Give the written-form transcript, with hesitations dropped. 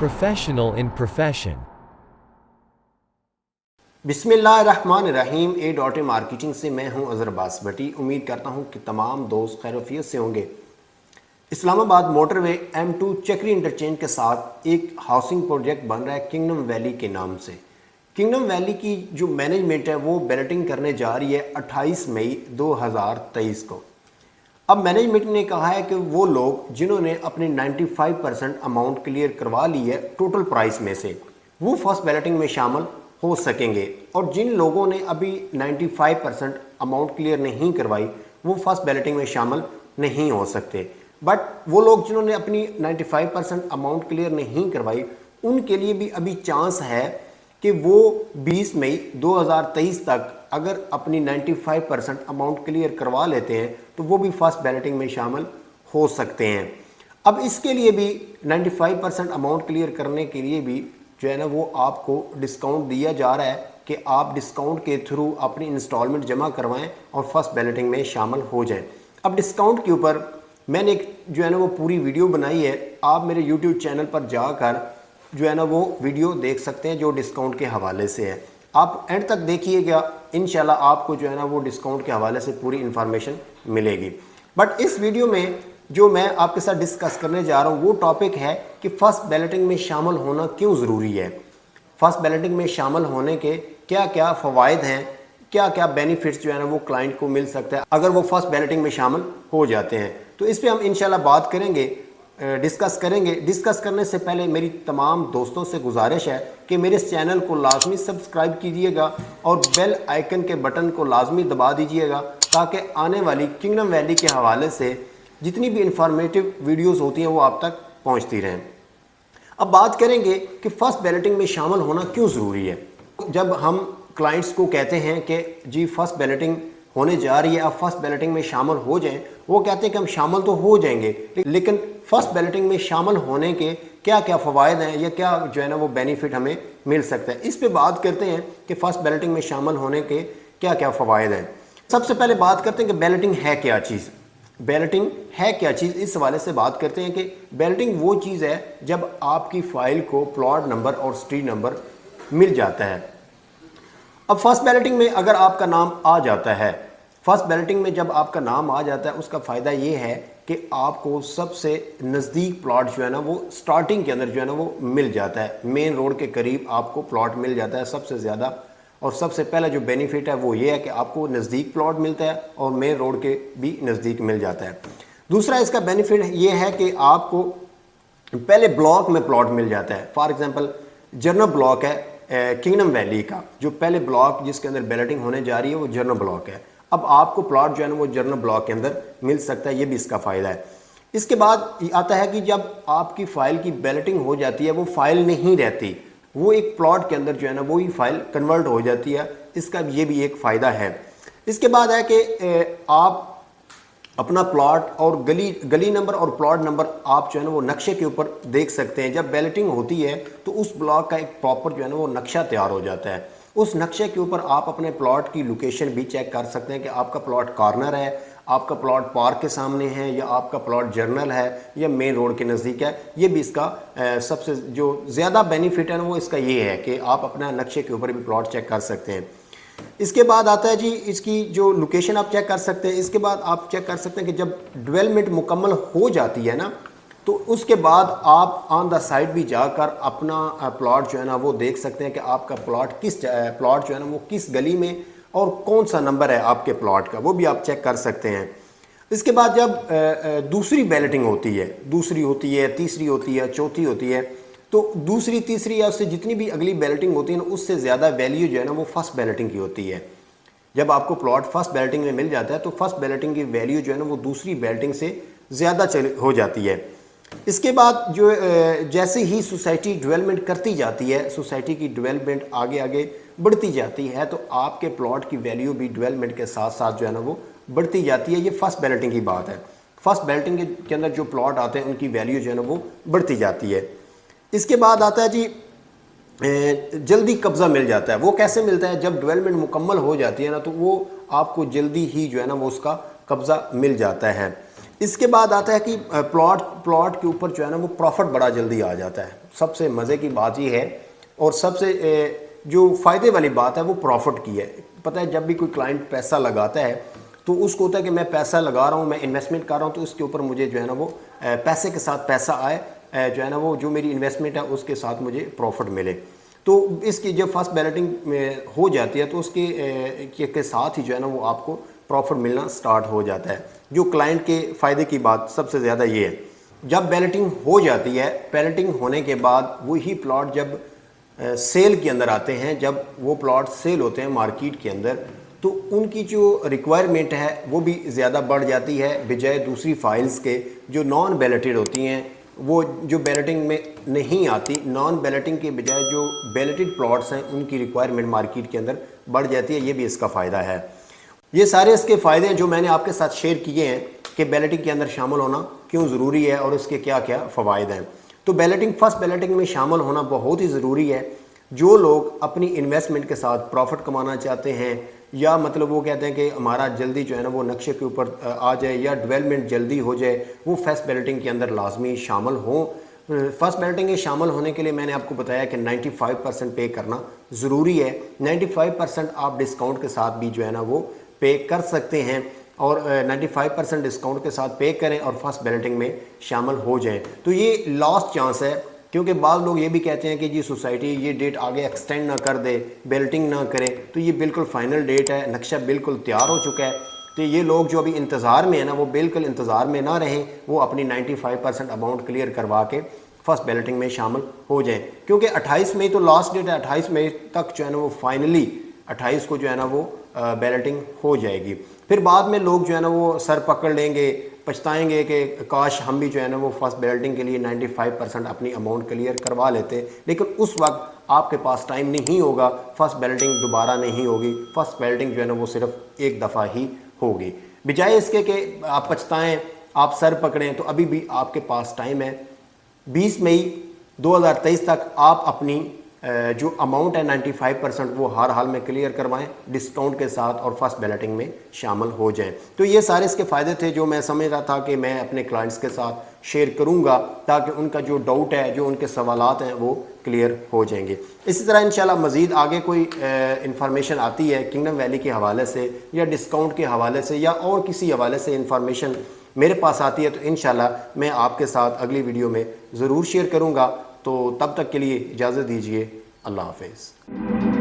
Professional in profession. बिस्मिल्लाहिर्रहमानिर्रहीम। A marketing से मैं हूं अज़हर अब्बास भट्टी। उम्मीद करता हूं कि तमाम दोस्त खैरियत से होंगे। इस्लामाबाद मोटरवे M2 चक्री इंटरचेंज के साथ एक हाउसिंग प्रोजेक्ट बन रहा है किंगडम वैली के नाम से। किंगडम वैली की जो मैनेजमेंट है वो बैलेटिंग करने जा रही है 28 मई 2023 को। अब मैनेजमेंट ने कहा है कि वो लोग जिन्होंने अपनी 95% अमाउंट क्लियर करवा ली है टोटल प्राइस में से, वो फर्स्ट बैलेटिंग में शामिल हो सकेंगे, और जिन लोगों ने अभी 95% अमाउंट क्लियर नहीं करवाई वो फर्स्ट बैलेटिंग में शामिल नहीं हो सकते। बट वो लोग जिन्होंने अपनी 95% अमाउंट क्लियर नहीं करवाई उनके लिए भी अभी चांस है कि वो 20 मई 2023 तक अगर अपनी 95% अमाउंट क्लियर करवा लेते हैं तो वो भी फर्स्ट बैलेटिंग में शामिल हो सकते हैं। अब इसके लिए भी 95% अमाउंट क्लियर करने के लिए भी जो है ना वो आपको डिस्काउंट दिया जा रहा है कि आप डिस्काउंट के थ्रू अपनी इंस्टॉलमेंट जमा करवाएं और फर्स्ट बैलेटिंग में शामिल हो जाएं। अब डिस्काउंट के ऊपर मैंने एक जो है ना वो पूरी वीडियो बनाई है, आप मेरे यूट्यूब चैनल पर जाकर जो है ना वो वीडियो देख सकते हैं जो डिस्काउंट के हवाले से है। आप एंड तक देखिएगा, इंशाल्लाह आपको जो है ना वो डिस्काउंट के हवाले से पूरी इन्फॉर्मेशन मिलेगी। बट इस वीडियो में जो मैं आपके साथ डिस्कस करने जा रहा हूँ वो टॉपिक है कि फ़र्स्ट बैलेटिंग में शामिल होना क्यों ज़रूरी है, फ़र्स्ट बैलेटिंग में शामिल होने के क्या क्या फ़वाइद हैं, क्या क्या बेनिफिट्स जो है ना वो क्लाइंट को मिल सकता है अगर वो फर्स्ट बैलेटिंग में शामिल हो जाते हैं। तो इस पर हम इंशाल्लाह बात करेंगे, डिस्कस करेंगे। डिस्कस करने से पहले मेरी तमाम दोस्तों से गुजारिश है कि मेरे इस चैनल को लाजमी सब्सक्राइब कीजिएगा और बेल आइकन के बटन को लाजमी दबा दीजिएगा ताकि आने वाली किंगडम वैली के हवाले से जितनी भी इंफॉर्मेटिव वीडियोस होती हैं वो आप तक पहुंचती रहें। अब बात करेंगे कि फ़र्स्ट बैलेटिंग में शामिल होना क्यों ज़रूरी है। जब हम क्लाइंट्स को कहते हैं कि जी फ़र्स्ट बैलेटिंग होने जा रही है, आप फर्स्ट बैलेटिंग में शामिल हो जाएं, वो कहते हैं कि हम शामिल तो हो जाएंगे लेकिन फ़र्स्ट बैलेटिंग में शामिल होने के क्या क्या फ़वाइद हैं या क्या जो है ना वो बेनिफिट हमें मिल सकता है। इस पे बात करते हैं कि फ़र्स्ट बैलेटिंग में शामिल होने के क्या क्या फ़वाइद हैं। सबसे पहले बात करते हैं कि बैलेटिंग है क्या चीज़। बैलेटिंग है क्या चीज़, इस हवाले से बात करते हैं कि बैलेटिंग वो चीज़ है जब आपकी फ़ाइल को प्लॉट नंबर और स्ट्रीट नंबर मिल जाता है। अब फर्स्ट बैलेटिंग में अगर आपका नाम आ जाता है, फर्स्ट बैलेटिंग में जब आपका नाम आ जाता है उसका फ़ायदा ये है कि आपको सबसे नज़दीक प्लॉट जो है ना वो स्टार्टिंग के अंदर जो है ना वो मिल जाता है। मेन रोड के करीब आपको प्लॉट मिल जाता है सबसे ज़्यादा, और सबसे पहला जो बेनिफिट है वो ये है कि आपको नज़दीक प्लॉट मिलता है और मेन रोड के भी नज़दीक मिल जाता है। दूसरा इसका बेनिफिट ये है कि आपको पहले ब्लॉक में प्लॉट मिल जाता है। फॉर एग्ज़ाम्पल जर्नल ब्लॉक है किंगडम वैली का, जो पहले ब्लॉक जिसके अंदर बैलेटिंग होने जा रही है वो जर्नल ब्लॉक है। अब आपको प्लॉट जो है ना वो जर्नल ब्लॉक के अंदर मिल सकता है, ये भी इसका फ़ायदा है। इसके बाद आता है कि जब आपकी फ़ाइल की बैलेटिंग हो जाती है वो फ़ाइल नहीं रहती, वो एक प्लॉट के अंदर जो है ना वही फ़ाइल कन्वर्ट हो जाती है, इसका ये भी एक फ़ायदा है। इसके बाद है कि आप अपना प्लॉट और गली नंबर और प्लॉट नंबर आप जो है ना वो नक्शे के ऊपर देख सकते हैं। जब बैलेटिंग होती है तो उस ब्लॉक का एक प्रॉपर जो है ना वो नक्शा तैयार हो जाता है। उस नक्शे के ऊपर आप अपने प्लॉट की लोकेशन भी चेक कर सकते हैं कि आपका प्लॉट कॉर्नर है, आपका प्लॉट पार्क के सामने है, या आपका प्लॉट जर्नल है, या मेन रोड के नज़दीक है। ये भी इसका सबसे जो ज़्यादा बेनिफिट है ना वो इसका ये है कि आप अपना नक्शे के ऊपर भी प्लॉट चेक कर सकते हैं। इसके बाद आता है जी इसकी जो लोकेशन आप चेक कर सकते हैं। इसके बाद आप चेक कर सकते हैं कि जब डेवलपमेंट मुकम्मल हो जाती है ना तो उसके बाद आप ऑन द साइड भी जाकर अपना प्लॉट जो है ना वो देख सकते हैं कि आपका प्लॉट जो है ना वो किस गली में और कौन सा नंबर है आपके प्लॉट का, वो भी आप चेक कर सकते हैं। इसके बाद जब दूसरी बैलेटिंग होती है, दूसरी होती है, तीसरी होती है, चौथी होती है, तो दूसरी तीसरी या उससे जितनी भी अगली बैलेटिंग होती है ना उससे ज़्यादा वैल्यू जो है ना वो फर्स्ट बैलेटिंग की होती है। जब आपको प्लॉट फर्स्ट बैलेटिंग में मिल जाता है तो फर्स्ट बैलेटिंग की वैल्यू जो है ना वो दूसरी बैलेटिंग से ज़्यादा हो जाती है। इसके बाद जो जैसे ही सोसाइटी डेवलपमेंट करती जाती है, सोसाइटी की डेवलपमेंट आगे आगे बढ़ती जाती है तो आपके प्लॉट की वैल्यू भी डेवलपमेंट के साथ साथ जो है ना वो बढ़ती जाती है। ये फर्स्ट बैलेटिंग की बात है। फर्स्ट बैलेटिंग के अंदर जो प्लॉट आते हैं उनकी वैल्यू जो है ना वो बढ़ती जाती है। इसके बाद आता है जी जल्दी कब्ज़ा मिल जाता है। वो कैसे मिलता है, जब डेवलपमेंट मुकम्मल हो जाती है ना तो वो आपको जल्दी ही जो है ना वो उसका कब्ज़ा मिल जाता है। इसके बाद आता है कि प्लॉट के ऊपर जो है ना वो प्रॉफिट बड़ा जल्दी आ जाता है। سب سے مزے کی بات یہ ہے اور سب سے جو فائدے والی بات ہے وہ پروفٹ کی ہے. پتہ ہے جب بھی کوئی کلائنٹ پیسہ لگاتا ہے تو اس کو ہوتا ہے کہ میں پیسہ لگا رہا ہوں, میں انویسٹمنٹ کر رہا ہوں, تو اس کے اوپر مجھے جو ہے نا وہ پیسے کے ساتھ پیسہ آئے, جو ہے نا وہ جو میری انویسٹمنٹ ہے اس کے ساتھ مجھے پروفٹ ملے. تو اس کی جب فرسٹ بیلٹنگ ہو جاتی ہے تو اس کے ساتھ ہی جو ہے نا وہ آپ کو پروفٹ ملنا سٹارٹ ہو جاتا ہے. جو کلائنٹ کے فائدے کی بات سب سے زیادہ یہ ہے, جب بیلٹنگ ہو جاتی ہے, بیلٹنگ ہونے کے بعد وہی پلاٹ جب سیل کے اندر آتے ہیں, جب وہ پلاٹ سیل ہوتے ہیں مارکیٹ کے اندر, تو ان کی جو ریکوائرمنٹ ہے وہ بھی زیادہ بڑھ جاتی ہے بجائے دوسری فائلز کے جو نان بیلٹڈ ہوتی ہیں, وہ جو بیلٹنگ میں نہیں آتی. نان بیلٹنگ کے بجائے جو بیلٹڈ پلاٹس ہیں ان کی ریکوائرمنٹ مارکیٹ کے اندر بڑھ جاتی ہے. یہ بھی اس کا فائدہ ہے. یہ سارے اس کے فائدے ہیں جو میں نے آپ کے ساتھ شیئر کیے ہیں کہ بیلٹنگ کے اندر شامل ہونا کیوں ضروری ہے اور اس کے کیا کیا فوائد ہیں. تو بیلٹنگ, فرسٹ بیلٹنگ میں شامل ہونا بہت ہی ضروری ہے. جو لوگ اپنی انویسٹمنٹ کے ساتھ پروفٹ کمانا چاہتے ہیں, یا مطلب وہ کہتے ہیں کہ ہمارا جلدی جو ہے نا وہ نقشے کے اوپر آ جائے یا ڈیولپمنٹ جلدی ہو جائے, وہ فرسٹ بیلٹنگ کے اندر لازمی شامل ہوں. فرسٹ بیلٹنگ کے شامل ہونے کے لیے میں نے آپ کو بتایا کہ 95% پے کرنا ضروری ہے. 95% آپ ڈسکاؤنٹ کے ساتھ بھی جو ہے نا وہ پے کر سکتے ہیں, اور 95% ڈسکاؤنٹ کے ساتھ پے کریں اور فرسٹ بیلٹنگ میں شامل ہو جائیں. تو یہ لاسٹ چانس ہے, کیونکہ بعض لوگ یہ بھی کہتے ہیں کہ جی سوسائٹی یہ ڈیٹ آگے ایکسٹینڈ نہ کر دے, بیلٹنگ نہ کرے. تو یہ بالکل فائنل ڈیٹ ہے, نقشہ بالکل تیار ہو چکا ہے. تو یہ لوگ جو ابھی انتظار میں ہیں نا وہ بالکل انتظار میں نہ رہیں, وہ اپنی 95% اماؤنٹ کلیئر کروا کے فرسٹ بیلٹنگ میں شامل ہو جائیں. کیونکہ 28 مئی تو لاسٹ ڈیٹ ہے, 28 مئی تک جو ہے نا وہ فائنلی 28 کو جو ہے نا وہ بیلٹنگ ہو جائے گی. پھر بعد میں لوگ جو ہے نا وہ سر پکڑ لیں گے, پچھتائیں گے کہ کاش ہم بھی جو ہے نا وہ فرسٹ بیلٹنگ کے لیے 95% اپنی اماؤنٹ کلیئر کروا لیتے. لیکن اس وقت آپ کے پاس ٹائم نہیں ہوگا, فرسٹ بیلٹنگ دوبارہ نہیں ہوگی. فرسٹ بیلٹنگ جو ہے نا وہ صرف ایک دفعہ ہی ہوگی. بجائے اس کے کہ آپ پچھتائیں, آپ سر پکڑیں, تو ابھی بھی آپ کے پاس ٹائم ہے. 20 مئی 2023 تک آپ اپنی جو اماؤنٹ ہے 95% وہ ہر حال میں کلیئر کروائیں ڈسکاؤنٹ کے ساتھ, اور فرسٹ بیلٹنگ میں شامل ہو جائیں. تو یہ سارے اس کے فائدے تھے جو میں سمجھ رہا تھا کہ میں اپنے کلائنٹس کے ساتھ شیئر کروں گا, تاکہ ان کا جو ڈاؤٹ ہے, جو ان کے سوالات ہیں وہ کلیئر ہو جائیں گے. اسی طرح انشاءاللہ مزید آگے کوئی انفارمیشن آتی ہے کنگڈم ویلی کے حوالے سے, یا ڈسکاؤنٹ کے حوالے سے, یا اور کسی حوالے سے انفارمیشن میرے پاس آتی ہے, تو انشاءاللہ میں آپ کے ساتھ اگلی ویڈیو میں ضرور شیئر کروں گا. تو تب تک کے لیے اجازت دیجیے. اللہ حافظ.